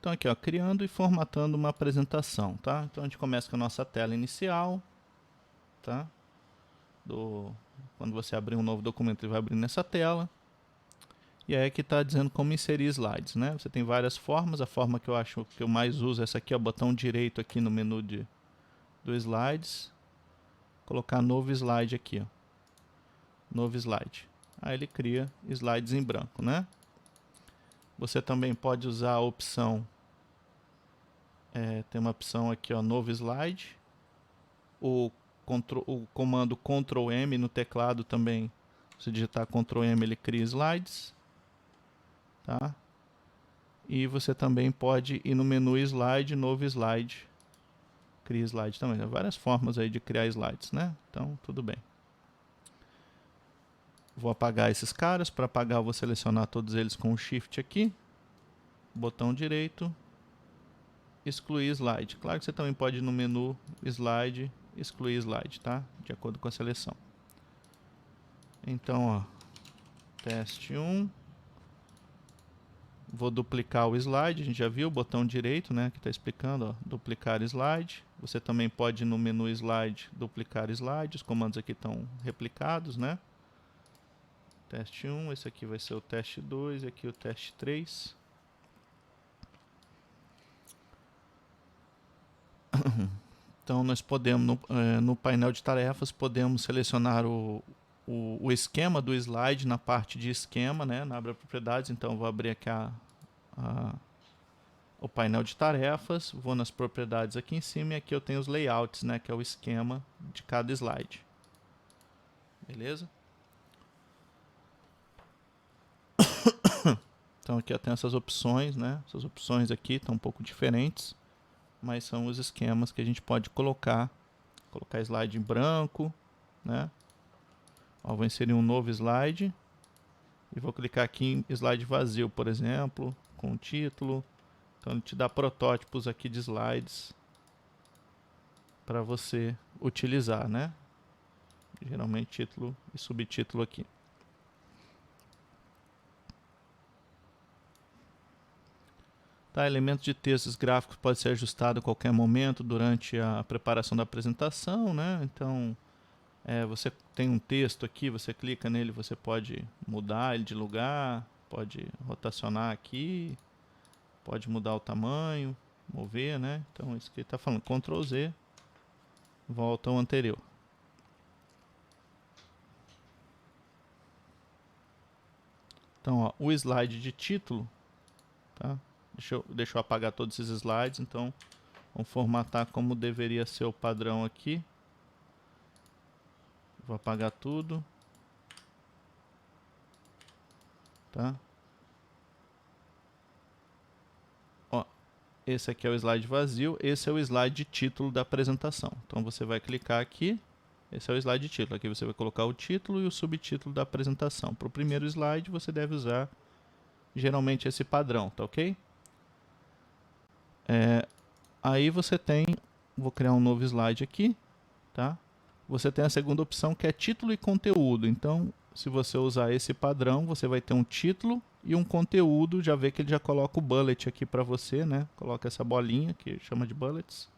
Então aqui, ó, criando e formatando uma apresentação, tá? Então a gente começa com a nossa tela inicial, tá? Quando você abrir um novo documento, ele vai abrir nessa tela. E aí aqui está dizendo como inserir slides, né? Você tem várias formas. A forma que eu acho que eu mais uso é essa aqui, ó, botão direito aqui no menu do slides. Colocar novo slide aqui, ó. Novo slide. Aí ele cria slides em branco, né? Você também pode usar a opção, tem uma opção aqui, ó, novo slide. O comando Ctrl M no teclado também, se digitar Ctrl M ele cria slides, tá? E você também pode ir no menu slide, novo slide, cria slide também. Tem várias formas aí de criar slides, né? Então tudo bem. Vou apagar esses caras. Para apagar eu vou selecionar todos eles com o Shift aqui, botão direito, excluir slide. Claro que você também pode ir no menu slide, excluir slide, tá? De acordo com a seleção. Então, ó, teste 1. Vou duplicar o slide, a gente já viu o botão direito, né, que está explicando, ó, duplicar slide. Você também pode ir no menu slide, duplicar slide. Os comandos aqui estão replicados, né? Teste 1, esse aqui vai ser o teste 2 e aqui o teste 3. Então nós podemos, no painel de tarefas, podemos selecionar o esquema do slide na parte de esquema, né, na aba propriedades. Então vou abrir aqui o painel de tarefas, vou nas propriedades aqui em cima e aqui eu tenho os layouts, né, que é o esquema de cada slide. Beleza? Então aqui eu tenho essas opções, né? Essas opções aqui estão um pouco diferentes, mas são os esquemas que a gente pode colocar slide em branco, né? Ó, vou inserir um novo slide e vou clicar aqui em slide vazio, por exemplo, com o título. Então ele te dá protótipos aqui de slides para você utilizar, né? Geralmente título e subtítulo aqui. Tá, elementos de textos gráficos pode ser ajustado a qualquer momento durante a preparação da apresentação, né? Então, você tem um texto aqui, você clica nele, você pode mudar ele de lugar, pode rotacionar aqui, pode mudar o tamanho, mover, né? Então, isso que ele está falando, Ctrl Z, volta ao anterior. Então, ó, o slide de título, tá? Deixa eu apagar todos esses slides, então vamos formatar como deveria ser o padrão aqui. Vou apagar tudo. Tá? Ó, esse aqui é o slide vazio, esse é o slide de título da apresentação. Então você vai clicar aqui, esse é o slide de título. Aqui você vai colocar o título e o subtítulo da apresentação. Para o primeiro slide você deve usar geralmente esse padrão, tá ok? Aí você tem, vou criar um novo slide aqui, tá? Você tem a segunda opção que é título e conteúdo. Então, se você usar esse padrão, você vai ter um título e um conteúdo. Já vê que ele já coloca o bullet aqui para você, né? Coloca essa bolinha que chama de bullets,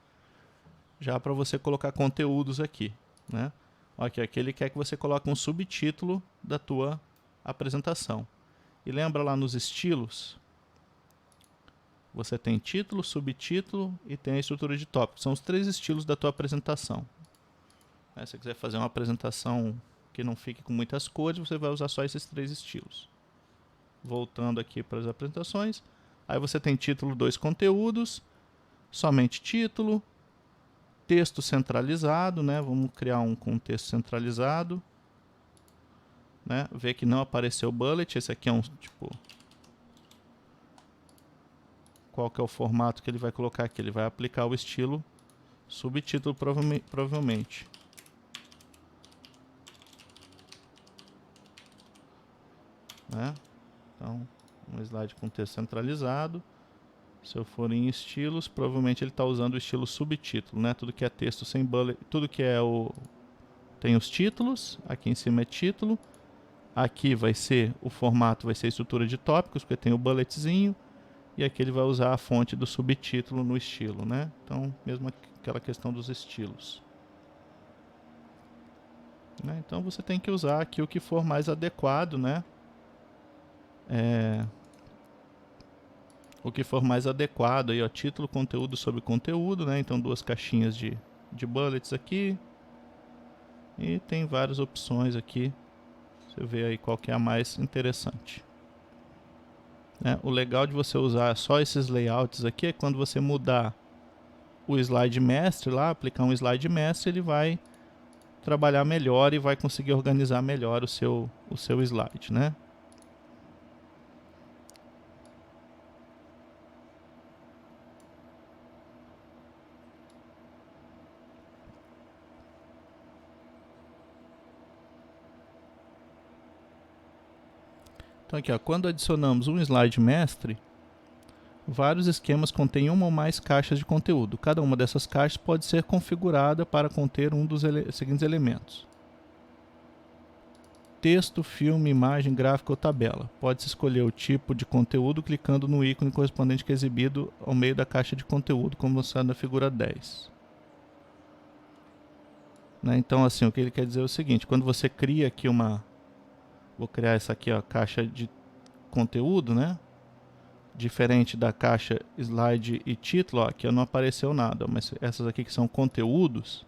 já para você colocar conteúdos aqui, né? Aqui ele quer que você coloque um subtítulo da tua apresentação. E lembra lá nos estilos, você tem título, subtítulo e tem a estrutura de tópico. São os 3 estilos da tua apresentação. Se você quiser fazer uma apresentação que não fique com muitas cores, você vai usar só esses 3 estilos. Voltando aqui para as apresentações, aí você tem título 2 conteúdos, somente título, texto centralizado, né? Vamos criar um com texto centralizado, né? Vê que não apareceu bullet, esse aqui é um tipo... Qual que é o formato que ele vai colocar aqui? Ele vai aplicar o estilo subtítulo provavelmente. Né? Então, um slide com texto centralizado. Se eu for em estilos, provavelmente ele está usando o estilo subtítulo, né? Tudo que é texto sem bullet, tudo que é tem os títulos, aqui em cima é título. Aqui vai ser o formato, vai ser a estrutura de tópicos, porque tem o bulletzinho. e aqui ele vai usar a fonte do subtítulo no estilo, né? Então, mesmo aquela questão dos estilos. Né? Então você tem que usar aqui o que for mais adequado, né? O que for mais adequado aí, ó, título, conteúdo sobre conteúdo, né? Então duas caixinhas de bullets aqui. E tem várias opções aqui. Você vê aí qual que é a mais interessante. O legal de você usar só esses layouts aqui é quando você mudar o slide mestre lá, aplicar um slide mestre, ele vai trabalhar melhor e vai conseguir organizar melhor o seu slide, né? Então aqui, ó, quando adicionamos um slide mestre, vários esquemas contêm uma ou mais caixas de conteúdo. Cada uma dessas caixas pode ser configurada para conter um dos seguintes elementos: texto, filme, imagem, gráfico ou tabela. Pode-se escolher o tipo de conteúdo clicando no ícone correspondente que é exibido ao meio da caixa de conteúdo, como mostrado na figura 10. Então, assim, o que ele quer dizer é o seguinte: quando você cria aqui vou criar essa aqui, ó, caixa de conteúdo, né? Diferente da caixa slide e título, ó, aqui não apareceu nada, mas essas aqui que são conteúdos,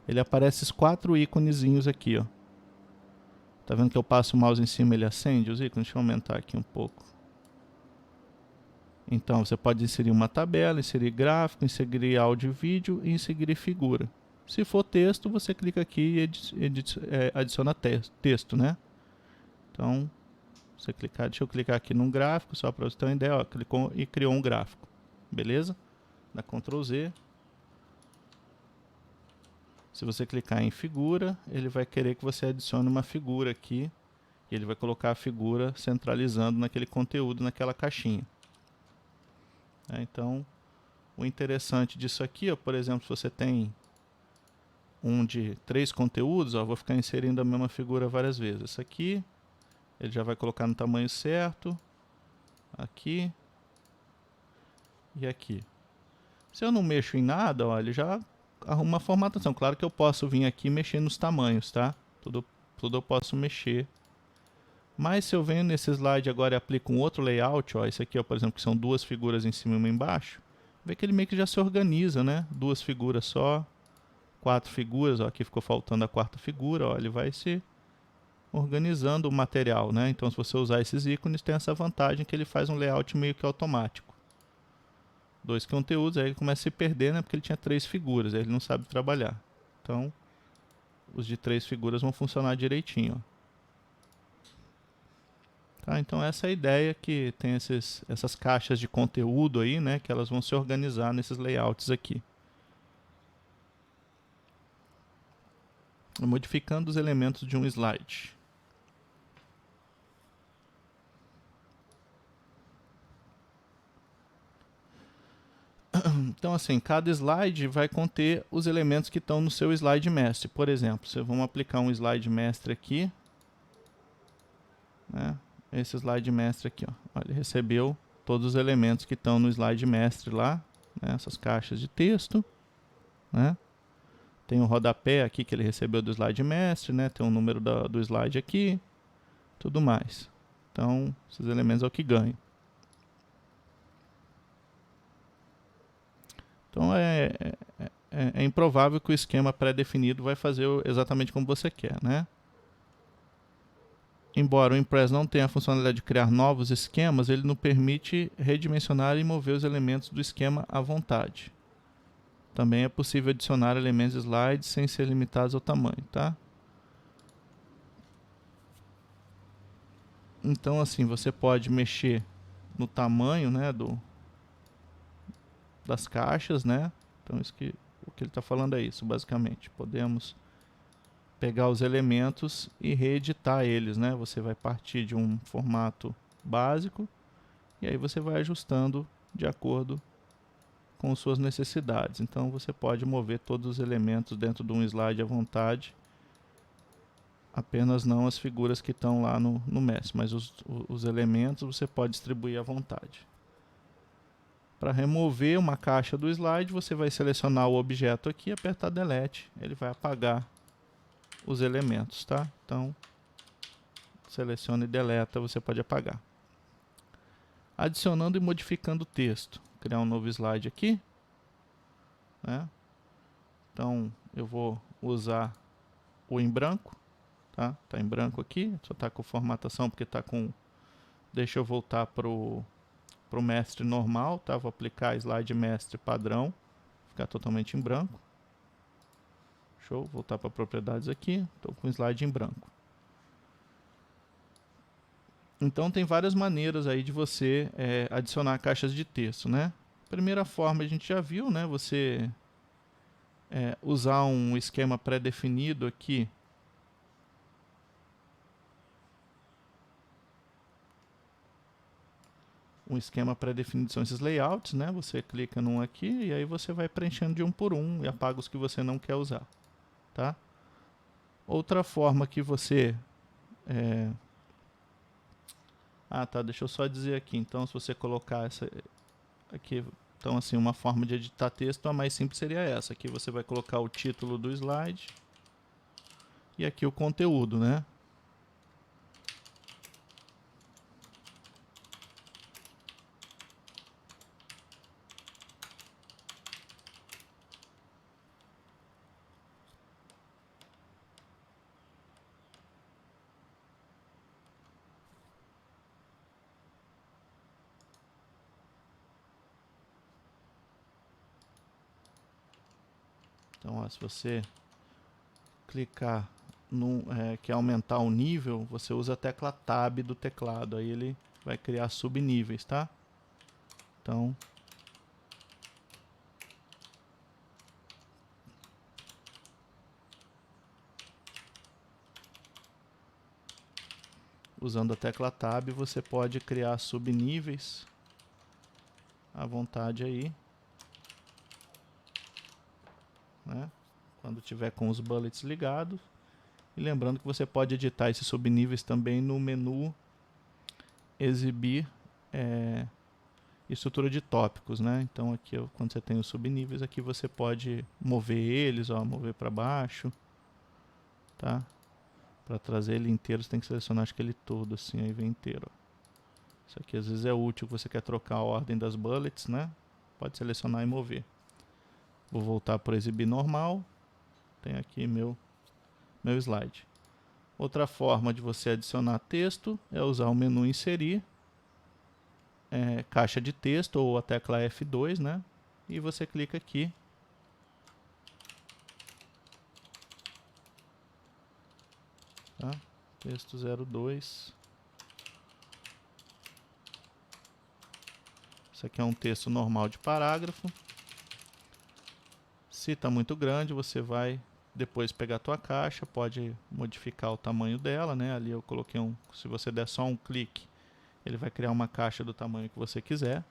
ele aparece esses 4 íconezinhos aqui, ó. Tá vendo que eu passo o mouse em cima e ele acende os ícones? Deixa eu aumentar aqui um pouco. Então você pode inserir uma tabela, inserir gráfico, inserir áudio e vídeo e inserir figura. Se for texto, você clica aqui e adiciona texto, né? Então, deixa eu clicar aqui num gráfico, só para você ter uma ideia, ó, clicou e criou um gráfico. Beleza? Dá Ctrl Z. Se você clicar em figura, ele vai querer que você adicione uma figura aqui. E ele vai colocar a figura centralizando naquele conteúdo, naquela caixinha. Então, o interessante disso aqui, ó, por exemplo, se você tem um de 3 conteúdos, ó, vou ficar inserindo a mesma figura várias vezes. Essa aqui, ele já vai colocar no tamanho certo. Aqui. E aqui. Se eu não mexo em nada, ó, ele já arruma uma formatação. Claro que eu posso vir aqui e mexer nos tamanhos, tá? Tudo eu posso mexer. Mas se eu venho nesse slide agora e aplico um outro layout, ó, esse aqui, ó, por exemplo, que são 2 figuras em cima e uma embaixo, vê que ele meio que já se organiza, né? 2 figuras só, 4 figuras, ó, aqui ficou faltando a 4ª figura, ó, ele vai se organizando o material, né? Então, se você usar esses ícones, tem essa vantagem que ele faz um layout meio que automático. 2 conteúdos, aí ele começa a se perder, né? Porque ele tinha 3 figuras, aí ele não sabe trabalhar. Então, os de 3 figuras vão funcionar direitinho, ó. Tá, então essa é a ideia, que tem essas caixas de conteúdo aí, né? Que elas vão se organizar nesses layouts aqui. Modificando os elementos de um slide. Então, assim, cada slide vai conter os elementos que estão no seu slide mestre. Por exemplo, vamos aplicar um slide mestre aqui, né? Esse slide mestre aqui, ó, ele recebeu todos os elementos que estão no slide mestre lá, né? Essas caixas de texto, né? Tem o rodapé aqui que ele recebeu do slide mestre, né? Tem o número do slide aqui, tudo mais. Então, esses elementos é o que ganham. Então, é improvável que o esquema pré-definido vai fazer exatamente como você quer, né? Embora o Impress não tenha a funcionalidade de criar novos esquemas, ele nos permite redimensionar e mover os elementos do esquema à vontade. Também é possível adicionar elementos de slides sem ser limitados ao tamanho, tá? Então, assim, você pode mexer no tamanho, né, das caixas, né? Então, o que ele está falando é isso, basicamente. Podemos pegar os elementos e reeditar eles, né? Você vai partir de um formato básico e aí você vai ajustando de acordo com suas necessidades. Então você pode mover todos os elementos dentro de um slide à vontade, apenas não as figuras que estão lá no mestre, mas os elementos você pode distribuir à vontade. Para remover uma caixa do slide, você vai selecionar o objeto aqui, apertar Delete, ele vai apagar os elementos, tá? Então, seleciona e deleta, você pode apagar. Adicionando e modificando o texto. Criar um novo slide aqui, né? Então, eu vou usar o em branco, tá? Tá em branco aqui, só tá com formatação porque tá com... Deixa eu voltar pro mestre normal, tá? Vou aplicar slide mestre padrão, ficar totalmente em branco. Show, voltar para propriedades aqui, estou com o slide em branco. Então tem várias maneiras aí de você adicionar caixas de texto, né? Primeira forma a gente já viu, né? Você usar um esquema pré-definido aqui. Um esquema pré-definido são esses layouts, né? Você clica num aqui e aí você vai preenchendo de um por um e apaga os que você não quer usar, tá? Outra forma que você... Ah, tá, deixa eu só dizer aqui. Então, se você colocar essa aqui, então assim, uma forma de editar texto, a mais simples seria essa. Aqui você vai colocar o título do slide e aqui o conteúdo, né? Então, ó, se você clicar no quer aumentar o nível, você usa a tecla Tab do teclado, aí ele vai criar subníveis, tá? Então, usando a tecla Tab, você pode criar subníveis à vontade aí, né? Quando tiver com os bullets ligados. E lembrando que você pode editar esses subníveis também no menu exibir estrutura de tópicos, né? Então aqui, quando você tem os subníveis, aqui você pode mover eles, ó, mover para baixo, tá? Para trazer ele inteiro, você tem que selecionar, acho que ele todo, assim, aí vem inteiro, ó. Isso aqui às vezes é útil, você quer trocar a ordem das bullets, né? Pode selecionar e mover. Vou voltar para exibir normal. Tem aqui meu slide. Outra forma de você adicionar texto é usar o menu inserir, caixa de texto ou a tecla F2, né? E você clica aqui. Tá? Texto 02. Isso aqui é um texto normal de parágrafo. Se está muito grande, você vai depois pegar a tua caixa, pode modificar o tamanho dela, né? Ali eu coloquei se você der só um clique, ele vai criar uma caixa do tamanho que você quiser.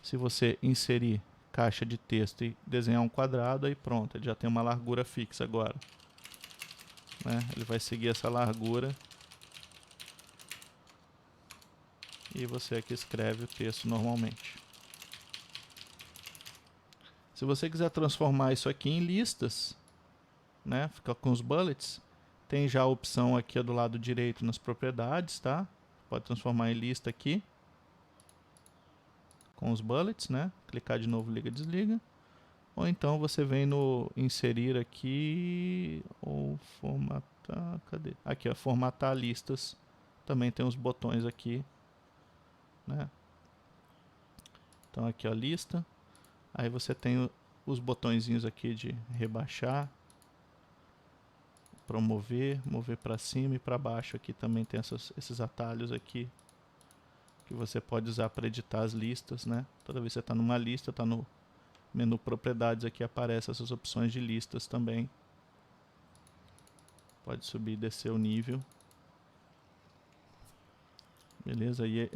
Se você inserir caixa de texto e desenhar um quadrado, aí pronto, ele já tem uma largura fixa agora, né? Ele vai seguir essa largura e você aqui escreve o texto normalmente. Se você quiser transformar isso aqui em listas, né, fica com os bullets, tem já a opção aqui do lado direito nas propriedades, tá? Pode transformar em lista aqui, com os bullets, né? Clicar de novo, liga, desliga. Ou então você vem no inserir aqui, ou formatar, cadê? Aqui, ó, formatar listas. Também tem os botões aqui, né? Então aqui, ó, lista. Aí você tem os botõezinhos aqui de rebaixar, promover, mover para cima e para baixo. Aqui também tem esses atalhos aqui que você pode usar para editar as listas, né? Toda vez que você está numa lista, está no menu propriedades, aqui aparecem essas opções de listas também. Pode subir e descer o nível. Beleza? E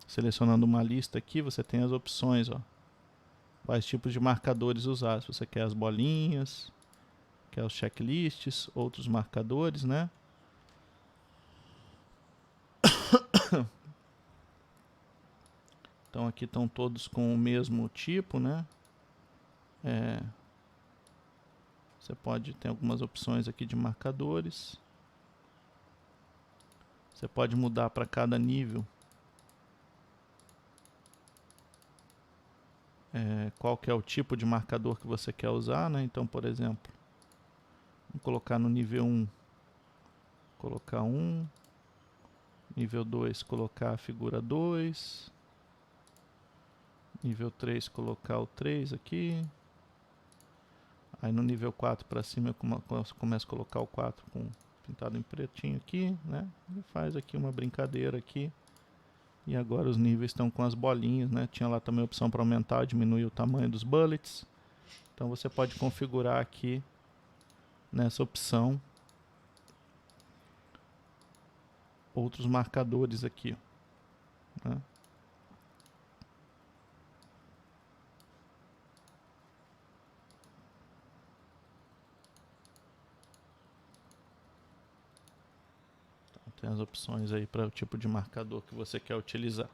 selecionando uma lista aqui, você tem as opções, ó. Quais tipos de marcadores usar. Se você quer as bolinhas, quer os checklists, outros marcadores, né? Então aqui estão todos com o mesmo tipo, né? Você pode ter algumas opções aqui de marcadores. Você pode mudar para cada nível qual que é o tipo de marcador que você quer usar, né? Então, por exemplo, vamos colocar no nível 1, colocar 1, nível 2, colocar a figura 2, nível 3, colocar o 3 aqui. Aí no nível 4 para cima eu começo a colocar o 4 com pintado em pretinho aqui, né? Ele faz aqui uma brincadeira aqui. E agora os níveis estão com as bolinhas, né? Tinha lá também a opção para aumentar ou diminuir o tamanho dos bullets. Então você pode configurar aqui nessa opção outros marcadores aqui, né? Então, tem as opções aí para o tipo de marcador que você quer utilizar.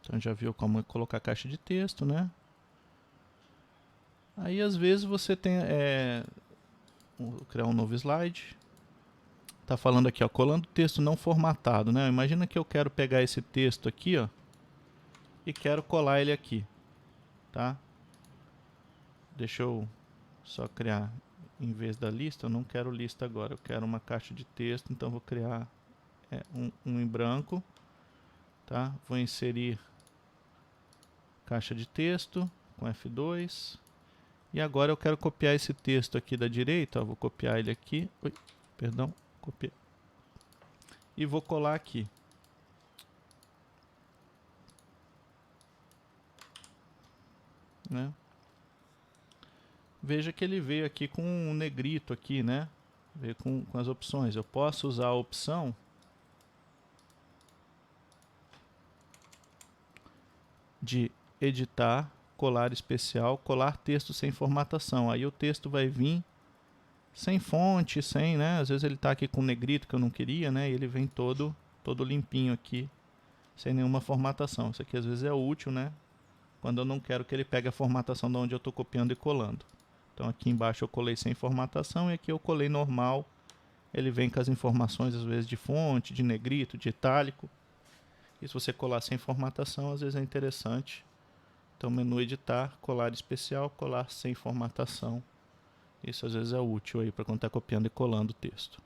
Então já viu como colocar caixa de texto, né? Aí às vezes você tem vou criar um novo slide. Tá falando aqui, ó, colando texto não formatado, né? Imagina que eu quero pegar esse texto aqui, ó, e quero colar ele aqui, tá? Deixa eu só criar, em vez da lista, eu não quero lista agora, eu quero uma caixa de texto, então vou criar um em branco, tá? Vou inserir caixa de texto com F2. E agora eu quero copiar esse texto aqui da direita, ó, vou copiar ele aqui. Perdão, copiar. E vou colar aqui. Né? Veja que ele veio aqui com um negrito aqui, né? Veio com as opções. Eu posso usar a opção de editar, colar especial, colar texto sem formatação. Aí o texto vai vir sem fonte, sem, né? Às vezes ele está aqui com negrito que eu não queria, né? E ele vem todo limpinho aqui, sem nenhuma formatação. Isso aqui às vezes é útil, né? Quando eu não quero que ele pegue a formatação de onde eu estou copiando e colando. Então aqui embaixo eu colei sem formatação e aqui eu colei normal. Ele vem com as informações às vezes de fonte, de negrito, de itálico. E se você colar sem formatação, às vezes é interessante. Então menu editar, colar especial, colar sem formatação. Isso às vezes é útil aí para quando está copiando e colando o texto.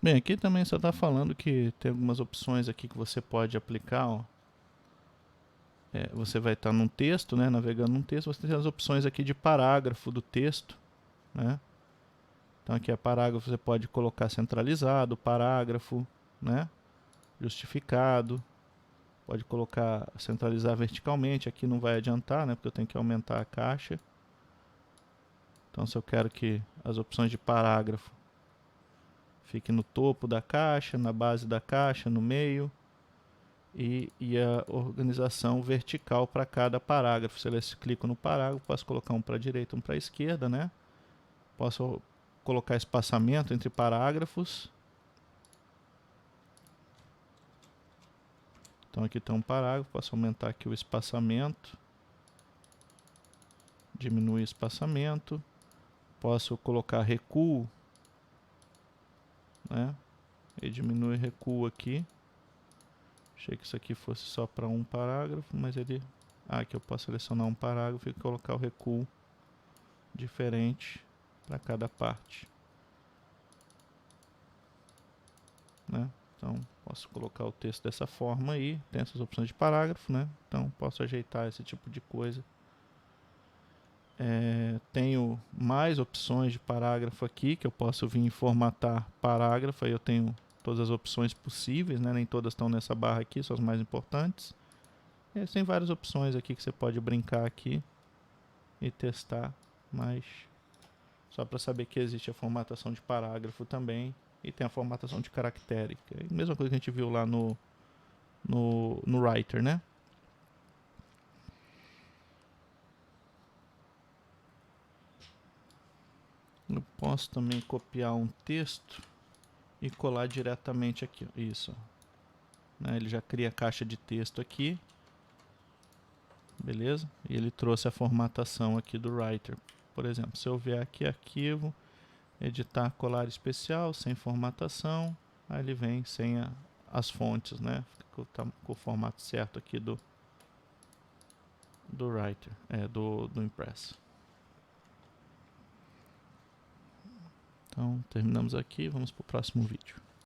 Bem, aqui também só está falando que tem algumas opções aqui que você pode aplicar. Ó. Você vai estar num texto, né, navegando num texto, você tem as opções aqui de parágrafo do texto. Né? Então aqui é parágrafo, você pode colocar centralizado, parágrafo, né, justificado. Pode colocar, centralizar verticalmente, aqui não vai adiantar, né, porque eu tenho que aumentar a caixa. Então se eu quero que as opções de parágrafo fique no topo da caixa, na base da caixa, no meio, e a organização vertical para cada parágrafo. Se eu clico no parágrafo, posso colocar um para a direita, um para a esquerda, né? Posso colocar espaçamento entre parágrafos. Então aqui tem um parágrafo, posso aumentar aqui o espaçamento, diminuir o espaçamento, posso colocar recuo, né? E diminui recuo aqui. Achei que isso aqui fosse só para um parágrafo, mas ele... aqui eu posso selecionar um parágrafo e colocar o recuo diferente para cada parte. Né? Então, posso colocar o texto dessa forma aí. Tem essas opções de parágrafo, né? Então, posso ajeitar esse tipo de coisa. Tenho mais opções de parágrafo aqui, que eu posso vir formatar parágrafo. Aí eu tenho todas as opções possíveis, né? Nem todas estão nessa barra aqui, são as mais importantes. E tem várias opções aqui que você pode brincar aqui e testar, mas só para saber que existe a formatação de parágrafo também e tem a formatação de caractere, que é a mesma coisa que a gente viu lá no Writer, né? Eu posso também copiar um texto e colar diretamente aqui, isso. Né? Ele já cria a caixa de texto aqui, beleza? E ele trouxe a formatação aqui do Writer. Por exemplo, se eu vier aqui, arquivo, editar, colar especial, sem formatação, aí ele vem sem as fontes, né? Fica com o formato certo aqui do Writer, do Impress. Então, terminamos aqui, vamos para o próximo vídeo.